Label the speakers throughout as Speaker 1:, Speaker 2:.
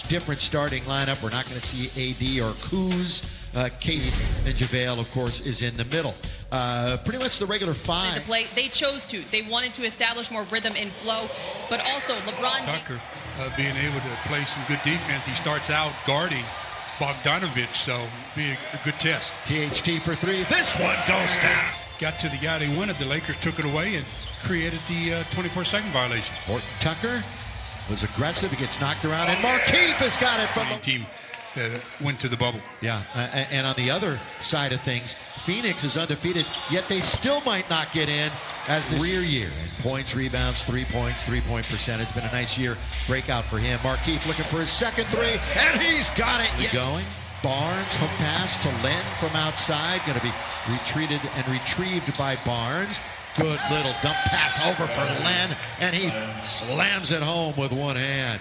Speaker 1: much different starting lineup. We're not going to see AD or Kuz. Case and JaVale, of course, is in the middle. Pretty much the regular five.
Speaker 2: They chose to. They wanted to establish more rhythm and flow, but also LeBron.
Speaker 3: Tucker being able to play some good defense. He starts out guarding Bogdanovich, so it'll be a good test.
Speaker 1: THT for three. This one goes down.
Speaker 3: Got to the guy they wanted. The Lakers took it away and created the 24-second violation.
Speaker 1: Horton Tucker was aggressive. He gets knocked around, and Markieff has got it from the
Speaker 3: team that went to the bubble.
Speaker 1: Yeah, and on the other side of things, Phoenix is undefeated, yet they still might not get in as the rear year. And points, rebounds, 3 points, three-point percentage. Been a nice year breakout for him. Markieff looking for his second three, and he's got it. Going. Barnes, hook pass to Len from outside. Going to be retreated and retrieved by Barnes. Good little dump pass over for Len, and he slams it home with one hand.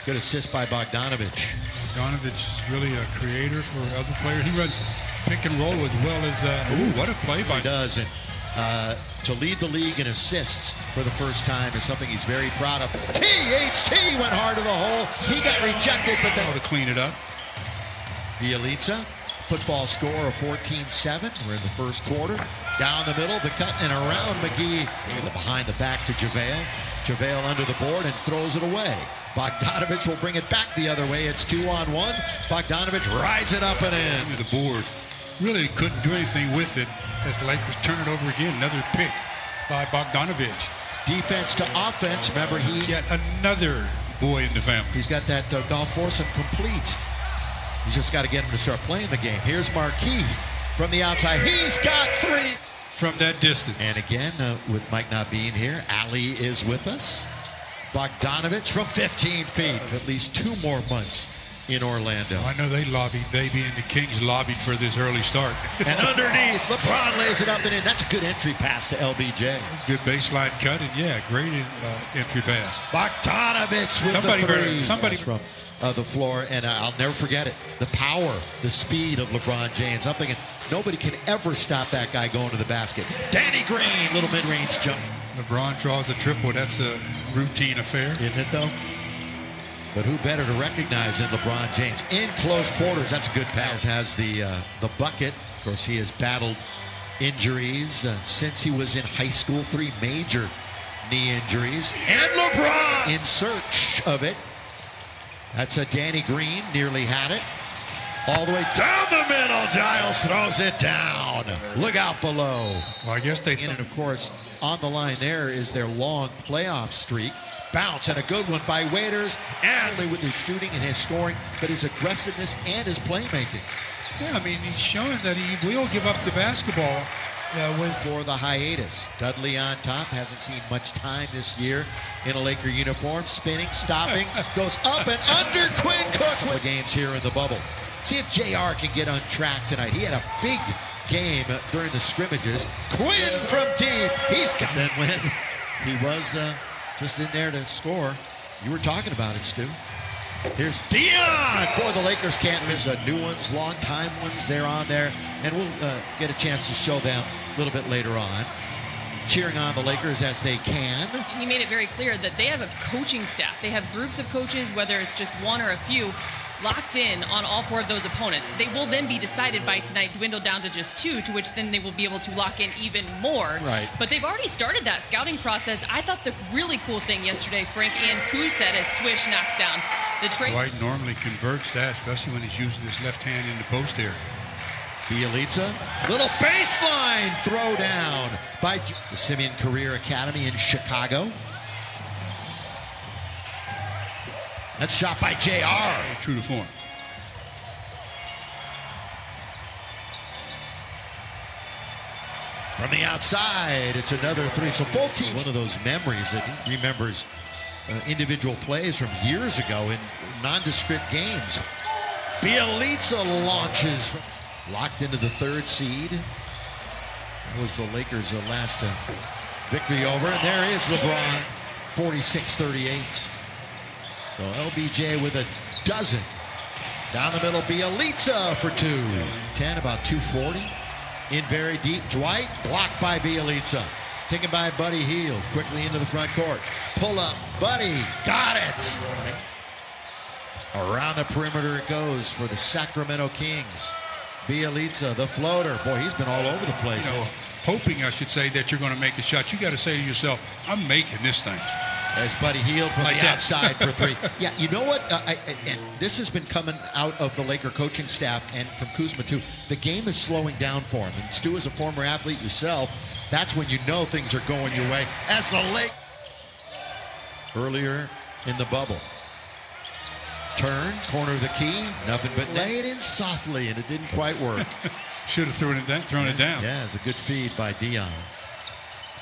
Speaker 1: Good assist by Bogdanovich.
Speaker 3: Bogdanovich is really a creator for other players. He runs pick and roll as well as, what a play by.
Speaker 1: He does, and to lead the league in assists for the first time is something he's very proud of. THT went hard to the hole. He got rejected, but then
Speaker 3: to clean it up.
Speaker 1: Bielitsa, football score of 14-7. We're in the first quarter. Down the middle, the cut, and around McGee. Behind the back to JaVale. JaVale under the board and throws it away. Bogdanovich will bring it back the other way. It's 2-on-1. Bogdanovich rides it up and in.
Speaker 3: The board really couldn't do anything with it as the Lakers turn it over again. Another pick by Bogdanovich.
Speaker 1: Defense to offense. Remember,
Speaker 3: Yet another boy in the family.
Speaker 1: He's got that golf foursome complete. He's just got to get him to start playing the game. Here's Markieff from the outside. He's got three.
Speaker 3: From that distance.
Speaker 1: And again, with Mike not being here, Ali is with us. Bogdanovich from 15 feet. At least 2 more months in Orlando.
Speaker 3: I know they being the Kings lobbied for this early start.
Speaker 1: And underneath, LeBron lays it up and in. That's a good entry pass to LBJ.
Speaker 3: Good baseline cut, and yeah, great entry pass.
Speaker 1: Bogdanovich with the three. From the floor, and I'll never forget it. The power, the speed of LeBron James. I'm thinking nobody can ever stop that guy going to the basket. Danny Green, little mid-range jump.
Speaker 3: LeBron draws a triple. That's a routine affair.
Speaker 1: Isn't it, though? But who better to recognize than LeBron James? In close quarters, that's a good pass. Has the bucket. Of course, he has battled injuries since he was in high school. 3 major knee injuries. And LeBron in search of it. That's a Danny Green, nearly had it. All the way down the middle, Giles throws it down. Look out below.
Speaker 3: Well, I guess they...
Speaker 1: And, of course, on the line there is their long playoff streak. Bounce, and a good one by Waiters. And with his shooting and his scoring, but his aggressiveness and his playmaking.
Speaker 3: Yeah, I mean, he's showing that he will give up the basketball.
Speaker 1: For the hiatus. Dudley on top, hasn't seen much time this year in a Laker uniform. Spinning, stopping, goes up and under. Quinn Cook with games here in the bubble. See if JR can get on track tonight. He had a big game during the scrimmages. Quinn from deep. He's got that win. He was just in there to score. You were talking about it, Stu. Here's Dion. Boy, the Lakers can't miss. New ones, long-time ones, they're on there. And we'll get a chance to show them a little bit later on. Cheering on the Lakers as they can.
Speaker 2: He made it very clear that they have a coaching staff. They have groups of coaches, whether it's just one or a few, locked in on all 4 of those opponents. They will then be decided by tonight, dwindle down to just 2, to which then they will be able to lock in even more.
Speaker 1: Right.
Speaker 2: But they've already started that scouting process. I thought the really cool thing yesterday, Frank and Kuz said, as Swish knocks down the trade.
Speaker 3: Dwight normally converts that, especially when he's using his left hand in the post area.
Speaker 1: Bielitsa, little baseline throw down by the Simeon Career Academy in Chicago. That's shot by JR.
Speaker 3: True to form.
Speaker 1: From the outside, it's another 3. So both teams, one of those memories that he remembers individual plays from years ago in nondescript games. Bielitsa launches. Locked into the 3rd seed. That was the Lakers' last victory over. And there is LeBron, 46-38. So LBJ with a dozen. Down the middle, Bielitsa for 2. 10, about 240. In very deep. Dwight blocked by Bielitsa. Taken by Buddy Hield. Quickly into the front court. Pull up. Buddy. Got it. Around the perimeter it goes for the Sacramento Kings. Bielitsa, the floater. Boy, he's been all over the place.
Speaker 3: You know, hoping, I should say, that you're going to make a shot. You got to say to yourself, I'm making this thing.
Speaker 1: As Buddy Hield from
Speaker 3: Like
Speaker 1: the
Speaker 3: that.
Speaker 1: outside for three. Yeah, you know what? And this has been coming out of the Laker coaching staff and from Kuzma, too. The game is slowing down for him. And Stu, as a former athlete yourself, that's when you know things are going your way. As the Lake earlier in the bubble. Turn, corner of the key, nothing but lay it in softly, and it didn't quite work.
Speaker 3: Should have thrown it down.
Speaker 1: Yeah, it's a good feed by Dion.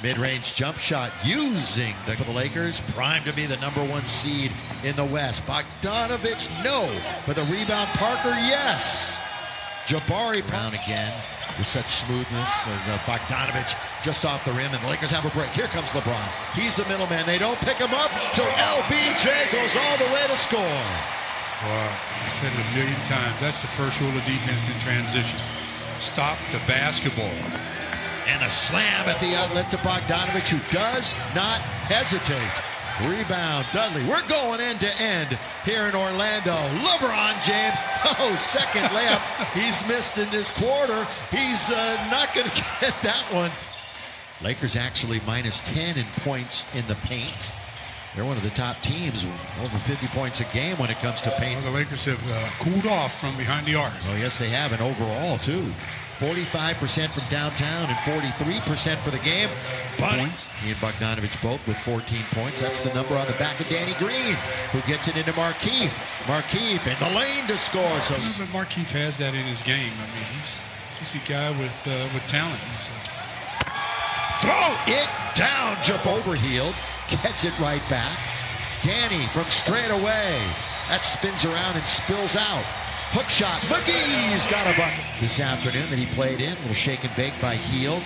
Speaker 1: Mid-range jump shot using for the Lakers, primed to be the #1 seed in the West. Bogdanovich, no. For the rebound, Parker, yes. Jabari Brown again with such smoothness as Bogdanovich just off the rim, and the Lakers have a break. Here comes LeBron. He's the middleman. They don't pick him up, so LBJ goes all the way to score.
Speaker 3: Wow, I said it a million times. That's the first rule of defense in transition. Stop the basketball.
Speaker 1: And a slam at the outlet to Bogdanovich, who does not hesitate. Rebound, Dudley. We're going end to end here in Orlando. LeBron James, second layup. He's missed in this quarter. He's not going to get that one. Lakers actually -10 in points in the paint. They're one of the top teams, over 50 points a game when it comes to paint.
Speaker 3: Well, the Lakers have cooled off from behind the arc.
Speaker 1: Oh, yes, they have, and overall, too. 45% from downtown and 43% for the game. Points. He and Bogdanovich both with 14 points. That's the number on the back of Danny Green, who gets it into Markieff. Markieff in the lane to score. So
Speaker 3: But Markieff has that in his game. I mean, he's a guy with talent.
Speaker 1: throw it down. Jump over Hield. Gets it right back. Danny from straight away. That spins around and spills out. Hook shot. McGee's got a bucket this afternoon that he played in. A little shake and bake by Hield.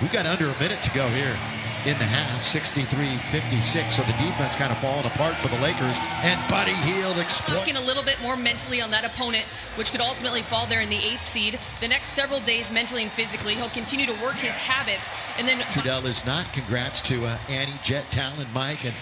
Speaker 1: We've got under a minute to go here in the half. 63-56. So the defense kind of falling apart for the Lakers. And Buddy Hield exploits.
Speaker 2: Looking a little bit more mentally on that opponent, which could ultimately fall there in the 8th seed. The next several days, mentally and physically, he'll continue to work his habits. And then
Speaker 1: Trudell is not. Congrats to Annie, Jet, Talon, Mike, and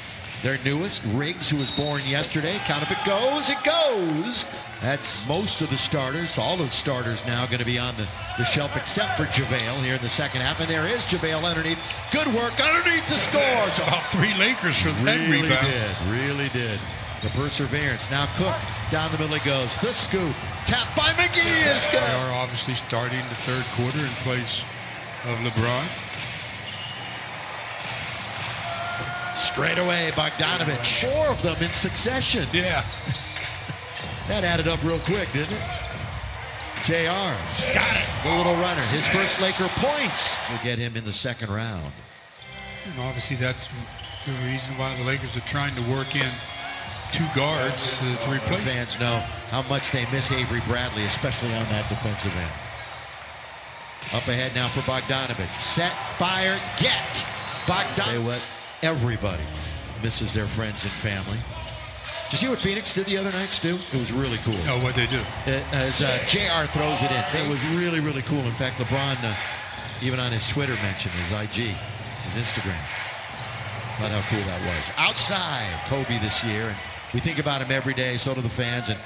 Speaker 1: their newest, Riggs, who was born yesterday. Count if it goes, it goes. That's most of the starters. All of the starters now going to be on the shelf except for JaVale here in the second half. And there is JaVale underneath. Good work underneath the score. So
Speaker 3: About 3 Lakers for that rebound.
Speaker 1: Really did. The perseverance. Now Cook down the middle he goes. The scoop. Tap by McGee is good.
Speaker 3: They are obviously starting the third quarter in place of LeBron.
Speaker 1: Straight away, Bogdanovich. 4 of them in succession.
Speaker 3: Yeah.
Speaker 1: That added up real quick, didn't it? JR. Got it. The little runner. His first Laker points will get him in the second round.
Speaker 3: And obviously that's the reason why the Lakers are trying to work in 2 guards to replace.
Speaker 1: Fans know how much they miss Avery Bradley, especially on that defensive end. Up ahead now for Bogdanovich. Set, fire, get. Bogdanovich. What everybody misses their friends and family. Did you see what Phoenix did the other night, Stu? It was really cool.
Speaker 3: Oh, what'd they do?
Speaker 1: As JR throws it in. It was really, really cool. In fact, LeBron, even on his Twitter, mentioned his IG, his Instagram. About how cool that was. Outside, Kobe this year. And we think about him every day, so do the fans. And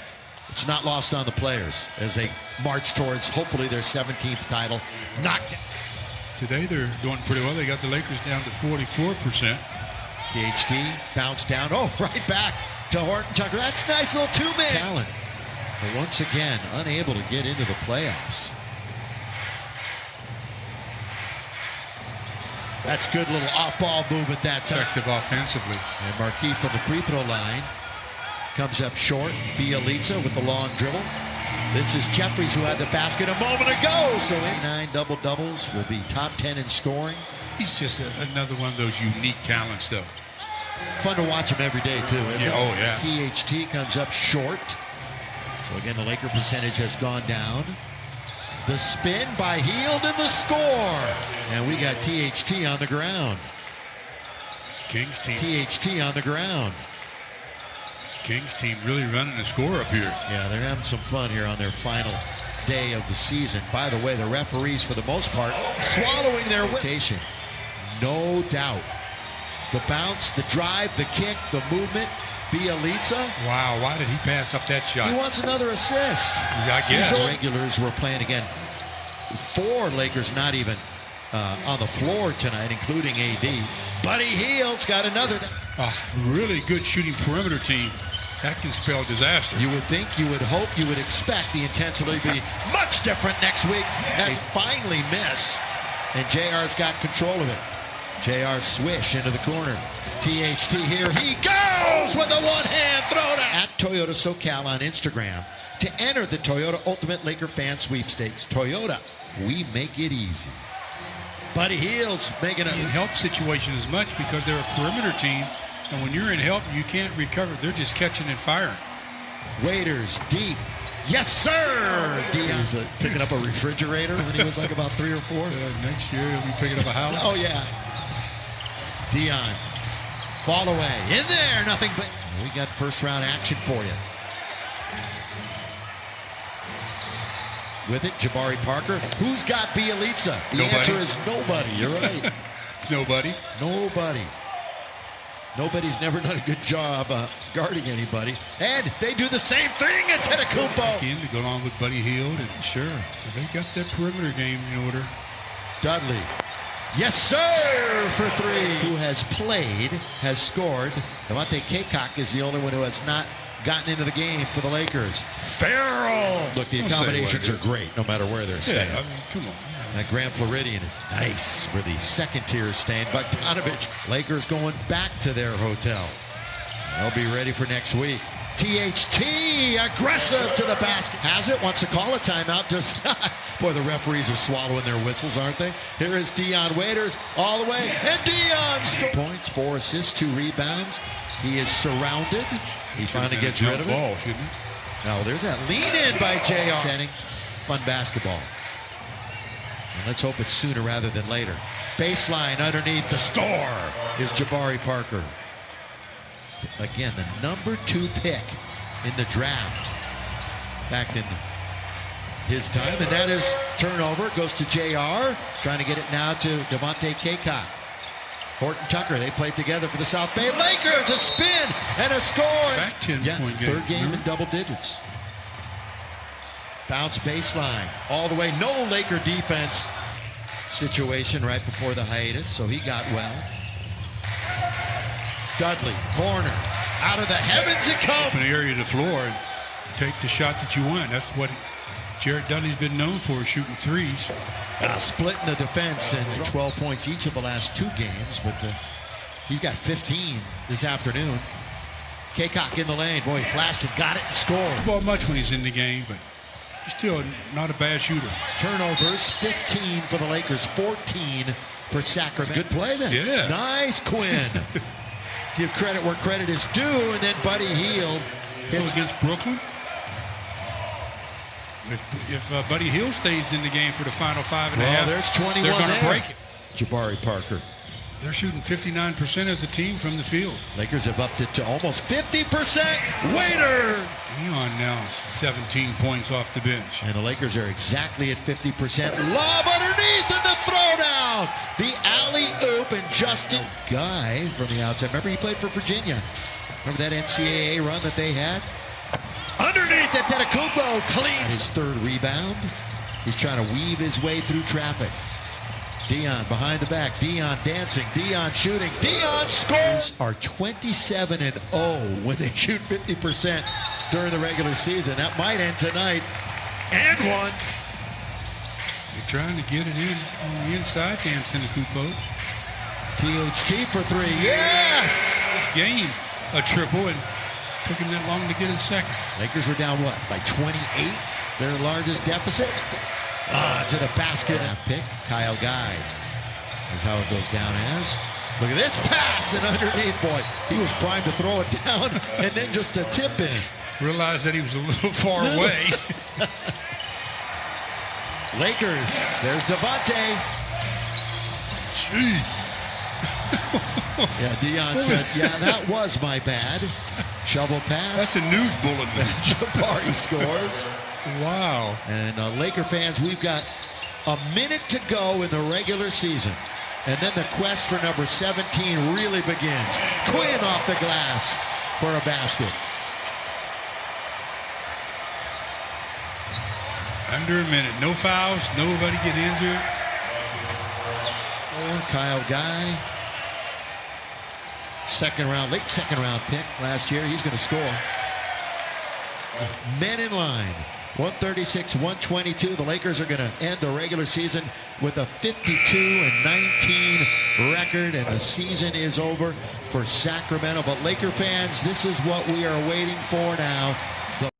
Speaker 1: it's not lost on the players as they march towards, hopefully, their 17th title. Knocked.
Speaker 3: Today they're doing pretty well. They got the Lakers down to 44%.
Speaker 1: THT bounced down. Oh, right back to Horton Tucker. That's a nice little 2-man talent. But once again, unable to get into the playoffs. That's good little off-ball movement that time.
Speaker 3: Effective offensively.
Speaker 1: And Markieff from the free throw line comes up short. Bielitsa with the long dribble. This is Jeffries, who had the basket a moment ago. So 9 double-doubles, will be top 10 in scoring.
Speaker 3: He's just another one of those unique talents, though.
Speaker 1: Fun to watch him every day, too.
Speaker 3: Yeah, oh, yeah.
Speaker 1: THT comes up short. So, again, the Laker percentage has gone down. The spin by Hield and the score. And we got THT on the ground.
Speaker 3: This Kings team.
Speaker 1: THT on the ground.
Speaker 3: This Kings team really running the score up here.
Speaker 1: Yeah, they're having some fun here on their final day of the season. By the way, the referees, for the most part, swallowing their rotation. No doubt. The bounce, the drive, the kick, the movement, Bielitsa.
Speaker 3: Wow, why did he pass up that shot?
Speaker 1: He wants another assist.
Speaker 3: I guess.
Speaker 1: These regulars were playing again. 4 Lakers not even on the floor tonight, including AD. Buddy Hield's got another.
Speaker 3: A really good shooting perimeter team. That can spell disaster.
Speaker 1: You would think, you would hope, you would expect the intensity to be much different next week as they finally miss. And JR's got control of it. JR swish into the corner. THT here. He goes with a one-hand throwdown. At Toyota SoCal on Instagram to enter the Toyota Ultimate Laker Fan Sweepstakes. Toyota, we make it easy. Buddy Hield's making
Speaker 3: in help situation as much because they're a perimeter team. And when you're in help, you can't recover. They're just catching and firing.
Speaker 1: Waiters deep. Yes, sir. He was picking up a refrigerator when he was like about 3 or 4.
Speaker 3: Next year, he'll be picking up a house.
Speaker 1: Oh, yeah. Dion. Fall away. In there. Nothing but. We got first round action for you. With it, Jabari Parker. Who's got Bielitsa? The answer is nobody. You're right.
Speaker 3: Nobody.
Speaker 1: Nobody. Nobody's never done a good job guarding anybody. And they do the same thing at Antetokounmpo.
Speaker 3: Again, to go along with Buddy Hield. And
Speaker 1: sure.
Speaker 3: So they got that perimeter game in order.
Speaker 1: Dudley. Yes, sir, for 3. Who has played, has scored. Devontae Cacok is the only one who has not gotten into the game for the Lakers. Farrell. Look, the accommodations are great no matter where they're staying.
Speaker 3: Yeah, I mean, come on.
Speaker 1: That Grand Floridian is nice where the second tier is staying. Bogdanovich, Lakers going back to their hotel. They'll be ready for next week. THT, aggressive to the basket. Has it, wants to call a timeout. Does not. Boy, the referees are swallowing their whistles, aren't they? Here is Dion Waiters all the way. And Dion scores. Points, 4 assists, 2 rebounds. He is surrounded. He finally gets rid of it.
Speaker 3: Shouldn't he?
Speaker 1: Now, there's that lean in by JR. Setting fun basketball. And let's hope it's sooner rather than later. Baseline underneath the score is Jabari Parker. Again, the number 2 pick in the draft back in his time. And that is turnover. Goes to JR. Trying to get it now to Devontae Cacok. Horton Tucker, they played together for the South Bay Lakers. A spin and a score.
Speaker 3: Back 10-point game.
Speaker 1: 3rd game in double digits. Bounce baseline all the way. No Laker defense situation right before the hiatus, so he got well. Dudley, corner, out of the heavens it comes.
Speaker 3: Open area of the floor and take the shot that you want. That's what Jared Dudley's been known for, shooting threes.
Speaker 1: Splitting the defense and 12 points each of the last 2 games, but he's got 15 this afternoon. Cacok in the lane. Boy, he flashed and got it and scored.
Speaker 3: Well, much when he's in the game, but he's still not a bad shooter.
Speaker 1: Turnovers, 15 for the Lakers, 14 for Sacramento. Good play then.
Speaker 3: Yeah.
Speaker 1: Nice, Quinn. Give credit where credit is due, and then Buddy Hield
Speaker 3: hits against Brooklyn. If Buddy Hield stays in the game for the final 5.5,
Speaker 1: there's 21
Speaker 3: they're going to break it.
Speaker 1: Jabari Parker.
Speaker 3: They're shooting 59% as a team from the field.
Speaker 1: Lakers have upped it to almost 50%. Waiter!
Speaker 3: Dion now 17 points off the bench.
Speaker 1: And the Lakers are exactly at 50%. Lob underneath and the throwdown. The alley-oop and Justin Guy from the outside. Remember he played for Virginia. Remember that NCAA run that they had? Underneath Antetokounmpo, clean. His 3rd rebound. He's trying to weave his way through traffic. Dion behind the back. Dion dancing. Dion shooting. Dion scores. Are 27-0 when they shoot 50% during the regular season. That might end tonight. And one.
Speaker 3: They're trying to get it in on the inside. Antetokounmpo.
Speaker 1: THT for 3. Yes.
Speaker 3: This game a triple and took him that long to get his second.
Speaker 1: Lakers were down what? By 28? Their largest deficit? To the basket. Pick, Kyle Guy. Is how it goes down as. Look at this pass and underneath, boy. He was primed to throw it down and then just a tip in.
Speaker 3: Realized that he was a little far away.
Speaker 1: Lakers, there's Devontae.
Speaker 3: Gee.
Speaker 1: Yeah, Dion said, yeah, that was my bad. Shovel pass.
Speaker 3: That's a news bulletin.
Speaker 1: Jabari scores.
Speaker 3: Wow.
Speaker 1: And Laker fans, we've got a minute to go in the regular season. And then the quest for number 17 really begins. Quinn off the glass. for a basket.
Speaker 3: Under a minute. No fouls. Nobody get injured.
Speaker 1: Kyle Guy. Late second round pick last year. He's going to score. Men in line. 136-122. The Lakers are going to end the regular season with a 52-19 record, and the season is over for Sacramento. But Laker fans, this is what we are waiting for now.